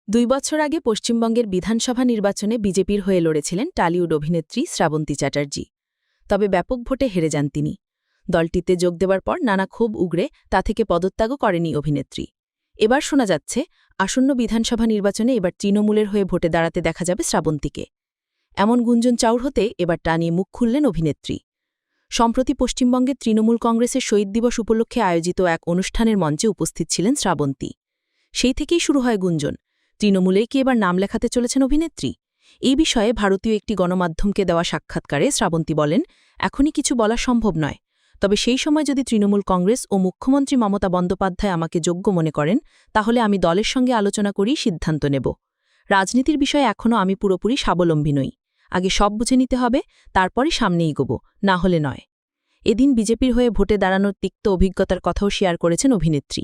2 বছর আগে পশ্চিমবঙ্গের বিধানসভা নির্বাচনে বিজেপির হয়ে লড়েছিলেন টালিউড অভিনেত্রী শ্রাবন্তী চ্যাটার্জি। তবে ব্যাপক ভোটে হেরে যান তিনি। দলটিতে যোগ দেওয়ার পর নানা ক্ষোভ উগরে তা থেকে পদত্যাগও করেনি অভিনেত্রী। এবার শোনা যাচ্ছে আসন্ন বিধানসভা নির্বাচনে এবার তৃণমূলের হয়ে ভোটে দাঁড়াতে দেখা যাবে শ্রাবন্তীকে। এমন গুঞ্জন চাউর হতে এবার তা নিয়ে মুখ খুললেন অভিনেত্রী। সম্প্রতি পশ্চিমবঙ্গে তৃণমূল কংগ্রেসের শহীদ দিবস উপলক্ষে আয়োজিত এক অনুষ্ঠানের মঞ্চে উপস্থিত ছিলেন শ্রাবন্তী। সেই থেকেই শুরু হয় গুঞ্জন, তৃণমূলে কি এবার নাম লেখাতে চলেছেন অভিনেত্রী? এই বিষয়ে ভারতীয় একটি গণমাধ্যমকে দেওয়া সাক্ষাৎকারে শ্রাবন্তী বলেন, এখনই কিছু বলা সম্ভব নয়, তবে সেই সময় যদি তৃণমূল কংগ্রেস ও মুখ্যমন্ত্রী মমতা বন্দ্যোপাধ্যায় আমাকে যোগ্য মনে করেন, তাহলে আমি দলের সঙ্গে আলোচনা করেই সিদ্ধান্ত নেব। রাজনীতির বিষয়ে এখনও আমি পুরোপুরি স্বাবলম্বী নই। আগে সব বুঝে নিতে হবে, তারপরই সামনে এগোব, না হলে নয়। এদিন বিজেপির হয়ে ভোটে দাঁড়ানোর তিক্ত অভিজ্ঞতার কথাও শেয়ার করেছেন অভিনেত্রী।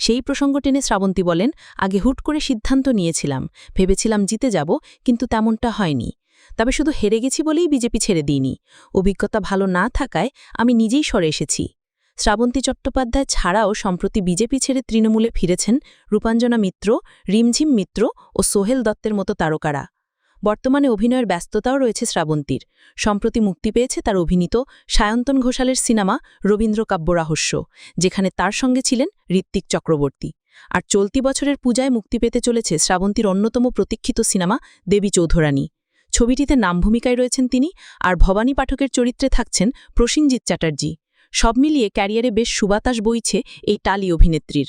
সেই প্রসঙ্গ টেনে শ্রাবন্তী বলেন, আগে হুট করে সিদ্ধান্ত নিয়েছিলাম, ভেবেছিলাম জিতে যাব, কিন্তু তেমনটা হয়নি। তবে শুধু হেরে গেছি বলেই বিজেপি ছেড়ে দিইনি। অভিজ্ঞতা ভালো না থাকায় আমি নিজেই সরে এসেছি। শ্রাবন্তী চট্টোপাধ্যায় ছাড়াও সম্প্রতি বিজেপি ছেড়ে তৃণমূলে ফিরেছেন রূপাঞ্জনা মিত্র, রিমঝিম মিত্র ও সোহেল দত্তের মতো তারকারা। বর্তমানে অভিনয়ের ব্যস্ততাও রয়েছে শ্রাবন্তীর। সম্প্রতি মুক্তি পেয়েছে তার অভিনীত সায়ন্তন ঘোষালের সিনেমা রবীন্দ্র কাব্যরহস্য, যেখানে তার সঙ্গে ছিলেন ঋত্বিক চক্রবর্তী। আর চলতি বছরের পূজায় মুক্তি পেতে চলেছে শ্রাবন্তীর অন্যতম প্রতীক্ষিত সিনেমা দেবী চৌধুরানী। ছবিটিতে নাম ভূমিকায় রয়েছেন তিনি, আর ভবানী পাঠকের চরিত্রে থাকছেন প্রসেনজিৎ চ্যাটার্জি। সব মিলিয়ে ক্যারিয়ারে বেশ সুবাতাস বইছে এই টালি অভিনেত্রীর।